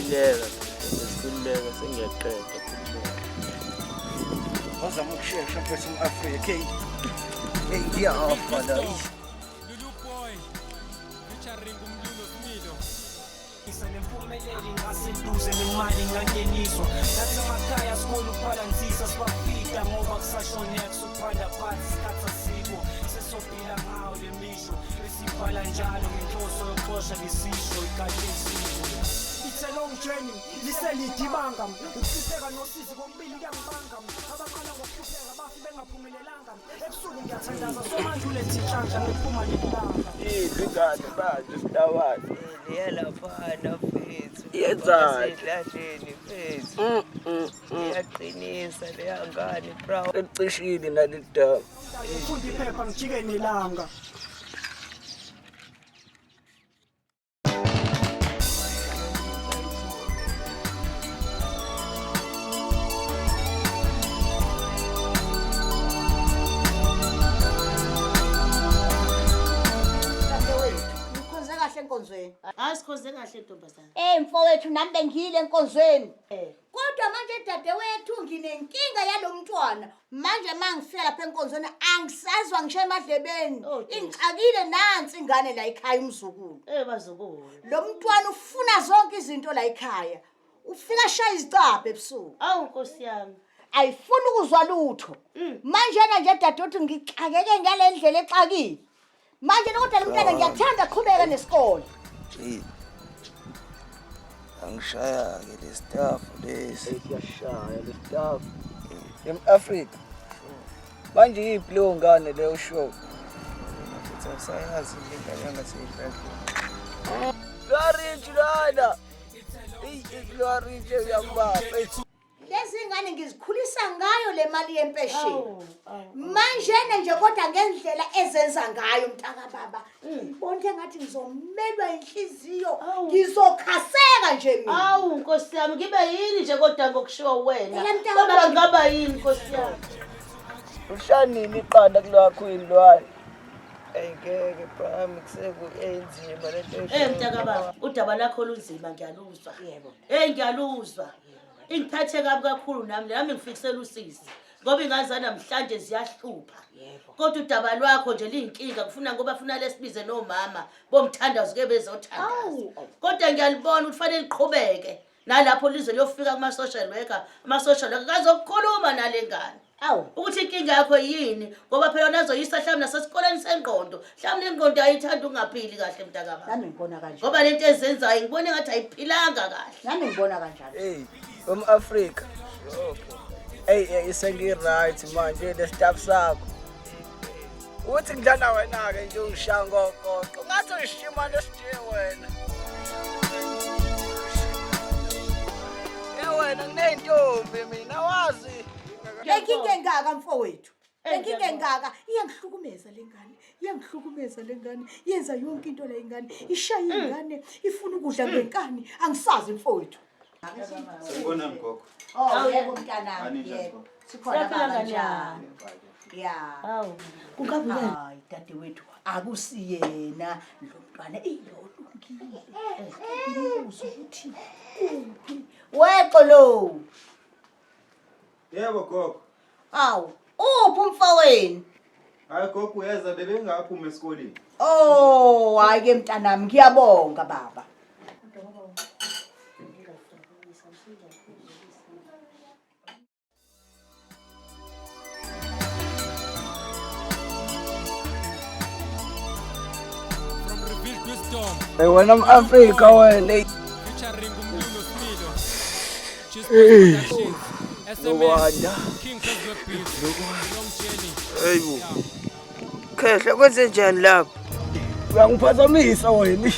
Nesikhululeka sengiyaqeda khululeka. Wazama ukushesha mfethu Afrika. Hey ngiyafa la. Lulu boy, featuring umlulo Smilo. Isempumeleli ngaseduze nemali ngangeniswa. Nathi emakhaya sikole ukubhalansisa sibafika ngoba kusashoneka sokuphanda phansi isikhathi asiko. Sesophila ngawo le misho esibhala njalo ngenhloso yokuxosha lesisho ikhathesiko. It's a long journey, liselidibanga ukuhlupheka nosizi kombili kuyangibanga abaqala ngokuhlupheka bafi bengaphumelelanga ebusuku ngiyathandaza somanje ulethi inhlanhla ngephuma lelanga Ingane manje sitawani. Liyalaphana mfethu. Yenzani? Esidlasheni mfethu. Iyaqinisa leyangane proud. Ecishile nalidaba. ngifunda iphepha ngijike nelanga. Enkonzweni Asikhonze kahle ntombazana. mfowethu nami bengiyile enkonzweni kodwa manje dadewethu nginenkinga yalomntwana manje mangifika lapha enkonzweni angisazwa ngisho emadlebeni ingixakile nansi ingane la ekhaya umzukulu Bazukulu. lo mntwana ufuna zonke izinto la ekhaya ufika shaya izicaphe ebusuku Awu Nkosi yami. ayifuni ukuzwa lutho manje nje dadewethu ngixakeke ngalendlela exakile manje kodwa lo mntwana ngiyathanda aqhubeka nesikole Angishaya ke le staff lesi. Siyashaya le staff. Africa. Manje iphi leyo ngane leyo show? Mfethu asayazi ingane ngaseyifake. Lwarich lana. Lwarich uyambaba. lezi ngane ngizikhulisa ngayo le mali yempesheni manje nje kodwa ngendlela ezenza ngayo mntaka baba ngibonke ngathi ngizomelwa inhliziyo ngizokhaseka nje mina Awu Nkosi yami ngibe yini nje kodwa ngokushiwa wena. Phela mntaka Kodwa baba. ngaba yini Nkosi yami? Ushanini iqanda kulakho ilwane. Ayingeke prime kusekuenzima lento. Mntaka baba, udaba lakho lunzima ngiyaluzwa. Yebo. Ngiyaluzwa. Ingiphathe kabi kakhulu nami ngifikisela usisi. Ngoba ingane namhlanje ziyahlupha. Kodwa udaba lwakho nje liyinkinga kufuna ngoba funa lesibize nomama bomthandazo ke bezothandaza. Kodwa ngiyalibona ukuthi fanele liqhubeke nalapho lize liyofika kuma social worker, ama-social worker kazokukhuluma nalengane. Ukuthi inkinga yakho yini ngoba phela nazoyisa mhlawumbe nasesikoleni sengqondo mhlawumbe ingqondo ayithanda ungaphili kahle mntaka baba. nami ngibona kanjalo Ngoba lento ezenzayo ngibona ngathi ayiphilanga kahle. nami ngibona kanjalo Hey, Africa. Hey, isengi right manje le staff sakho. Uthi ngidlala wena ke nje ushango konke. Ungathi uyishima nesije wena. Wena nginentombi mina wazi. Lenkinga engaka mfowethu lenkinga engaka iyangihlukumeza lengane yenza yonke into la ingane ishaya ingane ifuna ukudla ngenkani angisazi mfowethu Sibona ngoko. yebo mntanami yebo sikhona kanjani Awu. kungabe hayi dadewethu akusiyena lo mntwana iyolungile ngibuza ukuthi kuphi weqo lo Yebo gogo. awu uphi umfowenu Hayi gogo uyeza bebengaphuma esikoleni. hayi ke mntanami ngiyabonga baba From Revealed Wisdom, Hey, wena Africa wena. featuring umlulo Smilo. Cheers Productions. Wanda. SMS, King Cosmo Beats, Long Journey. Hayibo. Khehle kwenze njani lapha? Uyangiphazamisa wena.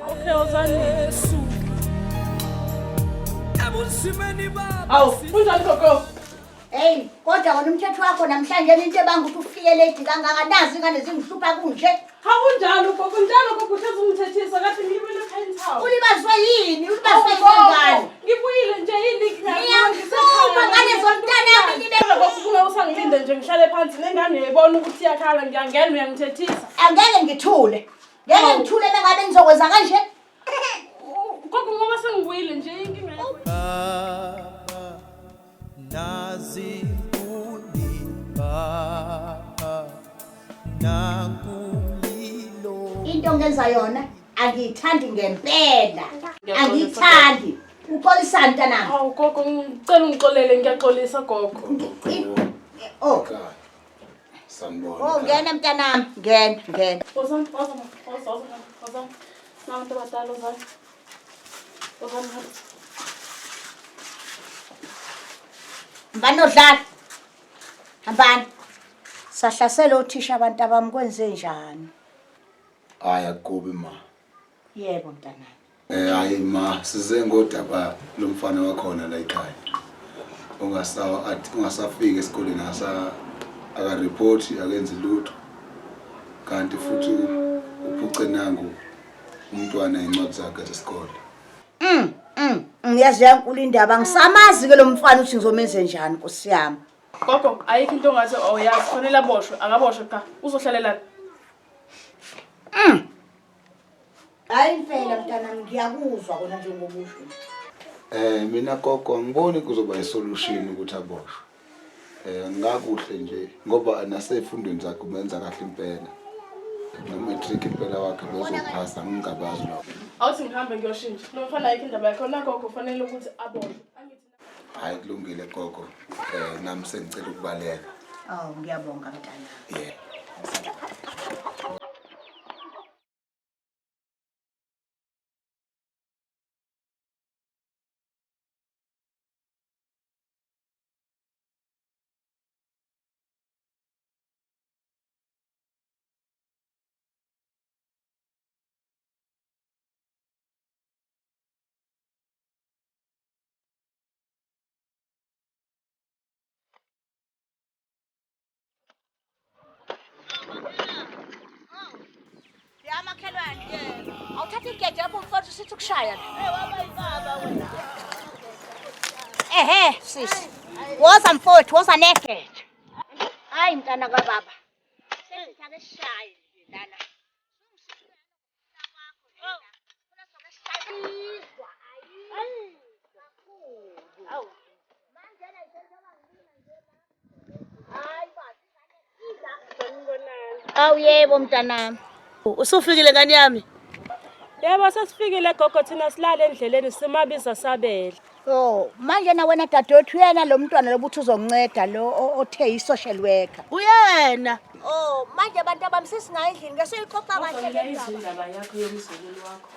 Okay, uzani. Awu, kunjani gogo? Hey, kodwa wona umthetho wakho namhlanje into ebanga ukuthi ufike late kangaka nazi ingane zingihlupha kunje. Hakunjalo gogo, njalo gogo uhlezi umthethisa kathi ngibuyele ekhaya. Ulibazwe yini? Ulibazwe ngani? Ngibuyile nje yini Ngiyahlupha ngane zomntana yami nibe. Gogo ufuna usangilinde nje ngihlale phansi nengane uyayibona ukuthi iyakhala ngiyangena uyangithethisa. Angeke ngithule. Ngeke ngithule bengabe ngizokwenza kanje. Gogo ngoba sengibuyile nje inkinga yakho. Nazi unipa nakulilo Into ngenza yona angiyithandi ngempela. Angiyithandi. Uxolisana mntanami. Hawu gogo ngicela ungixolele ngiyaxolisa gogo. Oh. Sanibona. Oh, ngena mntanami. Ngena. Ozani. Nabantu abadala ozani. Banodlala. Hambani. Sahlasela uthisha abantu abami kwenze njani? Haya kubi ma. Yebo mntanami. Hayi ma, size ngodaba lomfana wakhona la ekhaya. Ungasafika esikoleni aka report akenze lutho. Kanti futhi uphuce nangu umntwana incwadi zakhe zesikole. Ngiyazi yankulu indaba ngisamazi ke lo mfana uthi ngizomenze njani Nkosi yami. Gogo ayikho into ongathi awuyazi kufanele aboshwe akaboshwe cha uzohlalela. Hayi impela mntanami ngiyakuzwa kona njengobusho. Mina gogo ngiboni kuzoba isolution ukuthi aboshwe. Ngakuhle nje ngoba nasefundweni zakhe umenza kahle impela. No-matric impela wakhe bezophasa ngingabazi lokho. Awuthi ngihambe ngiyoshintsha. Lo mfana ayikho indaba yakho na gogo kufanele ukuthi aboshwe. Hayi kulungile gogo. Nami sengicela ukubaleka. Oh ngiyabonga mntanami. Yeah. Yamakhelwane ke. Awuthatha igede lapho mfowethu sithi ukushaya. Sisi. Woza mfowethu, woza negede. Hayi mntana kababa. Sengithake sishaye lana. Awu yebo mntanami. Usufikile ngani yami? Yebo sesifikile gogo thina silale endleleni simabiza sabela. Oh, manje na wena dadewethu uyena lo mntwana lobuthi uzonceda lo othe i-social worker. Uyena. Oh, manje abantu abamsisi ngayindlini ngesoyiqoqa kahle le ndaba. Indaba yakho yomzukulu wakho.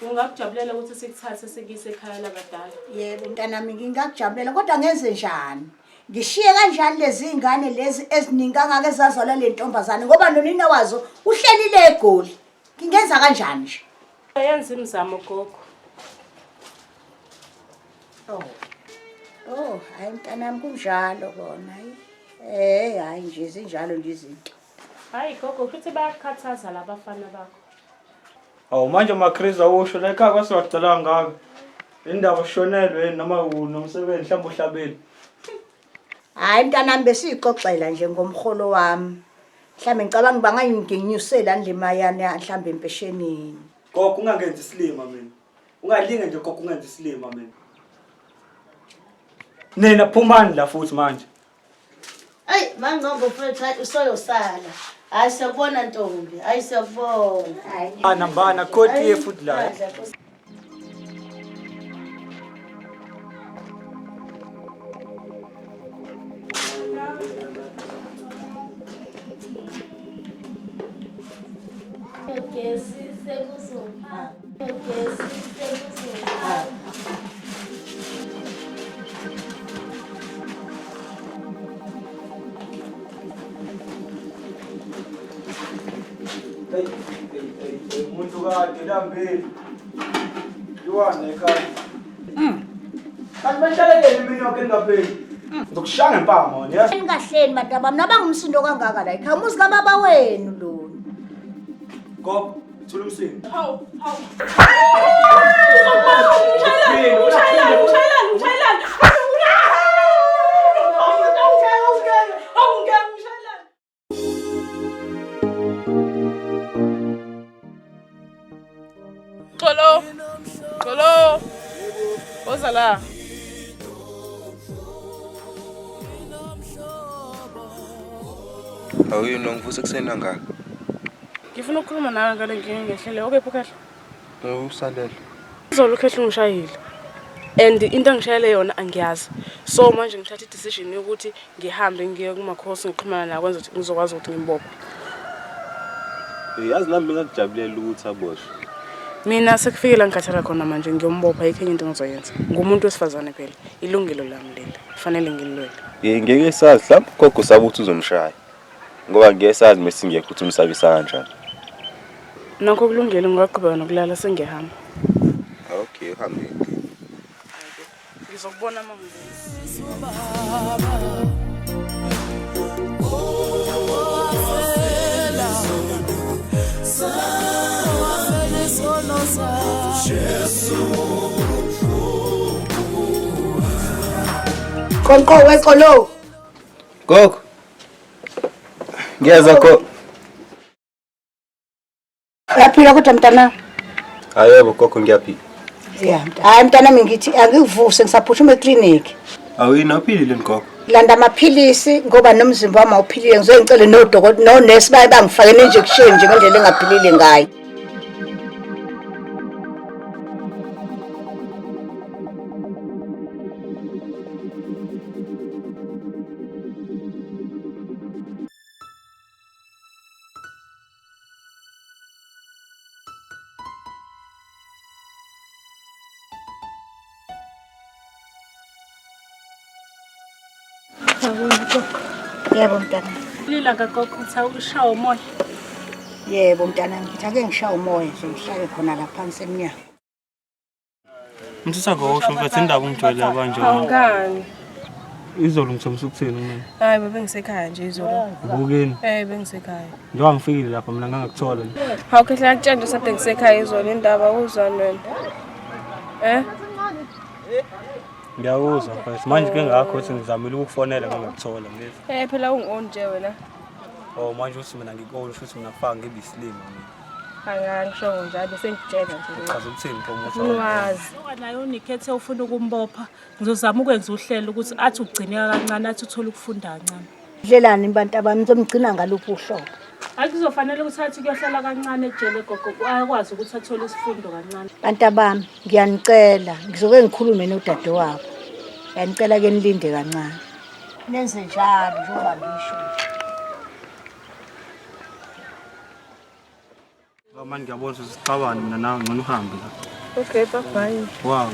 Ungakujabulela ukuthi sikuthathe sikise ekhaya labadala. Yebo mntanami ngingakujabulela kodwa ngenze njani? Ngishiye kanjani lezi ingane lezi eziningi kangaka ezazalwa le ntombazane ngoba nonina wazo uhlelile eGoli. Ngingenza kanjani nje? Yenza imizamo gogo. Oh, hayi mntanami kunjalo kona. Hayi nje zinjalo nje izinto. Hayi gogo futhi bayakhathaza labafana bakho. Awu manje maChris awusho la ekhaya kwasiwacela ngaka. Indaba ushonelwe noma unomsebenzi mhlawumbe uhlabeni. Hayi mntanami besixoxela nje ngomholo wami. Mhlambe ngicabanga bangayiginyusela ndlema yana mhlambe empeshenini. Gogo ungangenzi isilima mina. Ungalinge nje gogo ungenzi isilima mina. Nina phumani la futhi manje. Ay, mangombo mfethu usoyosala. Hayi siyabona ntombi, hayi siyabona. Nambana khoti futhi la. kade lambili. Liwane ekhaya. Kanti bahlelekele mina yonke ningapheli. Ngizokushaya ngempama wena, yazi? Enikahleni bantabami nabanga umsindo kangaka la ekhaya umuzi kababa wenu lo. Gogo, thula umsindo. Hawu. Xolo. Woza la. Awuyini ngivusa kuseni ngaka? Ngifuna ukukhuluma nawe ngale nkinga ngehlele. Okephi kahle? Usalele. Izolo ukhehle ungishayile. And into engishayele yona angiyazi. So manje ngithatha i-decision yokuthi ngihambe ngiye kumakhosi ngiqhumana nawe kwenza ukuthi ngizokwazi ukuthi ngimbophe. Yazi nami ngingakujabulela ukuthi aboshwe. Mina sekufikela ngikhathela khona manje ngiyombopha ayikho enye into engizoyenza. Ngumuntu wesifazane phela. Ilungelo lami leli. Kufanele ngililwele. Ngeke sazi mhlawumbe gogo usaba ukuthi uzomshaya. Ngoba ngeke sazi mase ngeke ukuthi umsabisa kanjani. Nakho kulungile ngaqhubeka nokulala sengihamba. Okay, uhambe. Ngizokubona manje. Konko weqolo. Gogo. Ngiyeza gogo. Uyaphila kodwa mntana? Ayebo gogo ngiyaphila. Yeah, hayi mntana ngithi angikuvuse ngisaphuthuma eclinic. Awuyini uphilile gogo? Landa amaphilisi ngoba nomzimba wami awuphilile ngizongicela nodokotela nonesi bangifake injection nje ngendlela engaphilile ngayo. Yebo mntana. Lila kagogo uthawushawa umoya. Yebo mntana ngithi ake ngishaya umoya nje ngihlale khona la phansi emnyango. Mthisa ngosho mfethu indaba ungijwayele kanje. Awungani? Izolo ngithomisa ukuthini mina? Hayi bebe ngisekhaya nje izolo. Ubukeni. Bengisekhaya. Njengoba ngifikile lapha mina ngangakuthola. Hawu khehle akutshela nje sade ngisekhaya izolo indaba uzwana wena. Ngiyakuzwa mfethu. Manje ke ngakho ukuthi ngizamile ukukufonela ngingakuthola ngithi. Phela ungi-on nje wena. Oh manje uthi mina ngikona futhi mina faka ngibe isilimo mina. Hayi ngisho njalo sengitshela nje. Chaza ukuthini Mpumuthi? Ungazi. Nayo unikhethe ufuna ukumbopha. Ngizozama ukwenza uhlelo ukuthi athi ugcineka kancane athi uthola ukufunda kancane. Dlelani bantabami ngizomgcina ngaluphi uhlobo. Athi kuzofanele ukuthi athi kuyohlala kancane ejele gogo akwazi ukuthi athole isifundo kancane. Bantabami ngiyanicela ngizoke ngikhulume nodadewabo. Ngiyanicela ke nilinde kancane. Nenze njalo njengoba ngisho. Manje ngiyabona ukuthi sixabane mina nawe ngcono uhambe la. Okay, bye. Wow.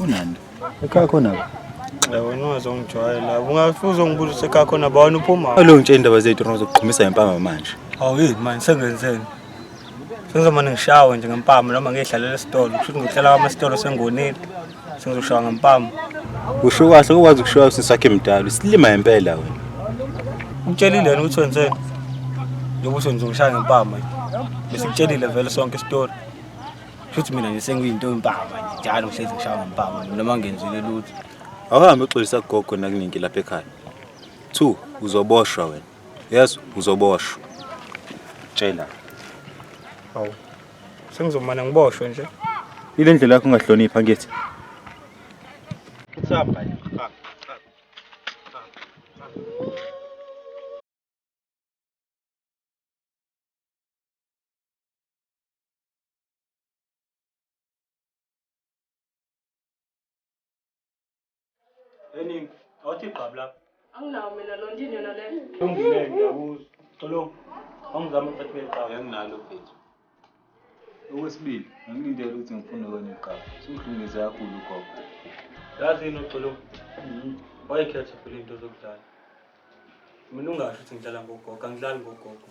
Unani? Ekhaya khona. Wena ungazongijwayela. Ungafuza ungibuza sekhaya khona bawona uphuma. Lo ngitshela indaba zethu nozokuqhumisa ngempama manje. Hawu yini manje sengenzeni? Sengizomane ngishawe nje ngempama noma ngiyidlalela esitolo. Kusho ngihlela kwamasitolo sengonile. Sengizoshaya ngempama. Usho kahle ukwazi ukushoya usisakhe emdala. Silima impela wena. Ngitshelile yena ukuthi wenzeni? Yokuthi ngizongishaya ngempama nje. Bese ngitshelile vele sonke isitori. Futhi mina nje sengiyinto empama nje. Njalo ngihlezi ngishaya ngempama noma ngenzile lutho. Awuhambe uxolisa gogo nakuningi lapha ekhaya. 2 uzoboshwa wena. Yes, uzoboshwa. Tshela. Hawu. Sengizomana ngiboshwe nje. Ile ndlela yakho ungahlonipha ngithi. Uthamba nje. Eningi, awuthi qabla. Anginawo mina Londini yona le. Ungile ngiyakuzwa. Xolo, angizama ukuthatha beqhawe anginalo mfethu. Okwesibili, angilindele ukuthi ngifune kwenye iqhawe. Sungihlukumeze kakhulu ugogo. Yazi yini Xolo? Wayekhetha phela into zokudlala. Mina ungasho ukuthi ngidlala ngogogo, angidlali ngogogo.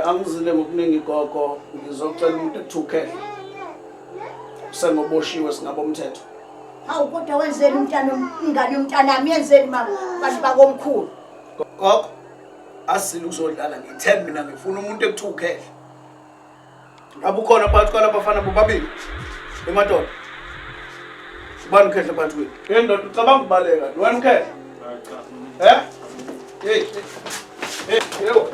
Angizile ngokuningi gogo, ngizocela umuntu ekuthukele. Sengoboshiwe singabo umthetho. Hawu kodwa wenzeni ingane yomntanami yenzeni bantu bakomkhulu? Gogo, asile ukuzodlala ngi-10 mina ngifuna umuntu ekuthukele. Ngabe ukhona phakathi kwalaba bafana bobabili emadoda? Ubani ukhehle phakathi kwenu? Ndoda ucabanga ukubaleka, wena ukhehle? Cha. Hey. Yebo.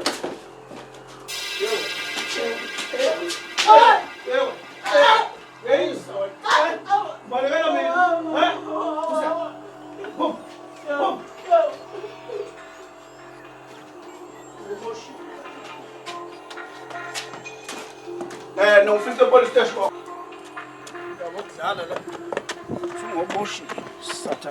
Não fica por esta escola. Já vou tirar, né? Sou um bocho, Satã.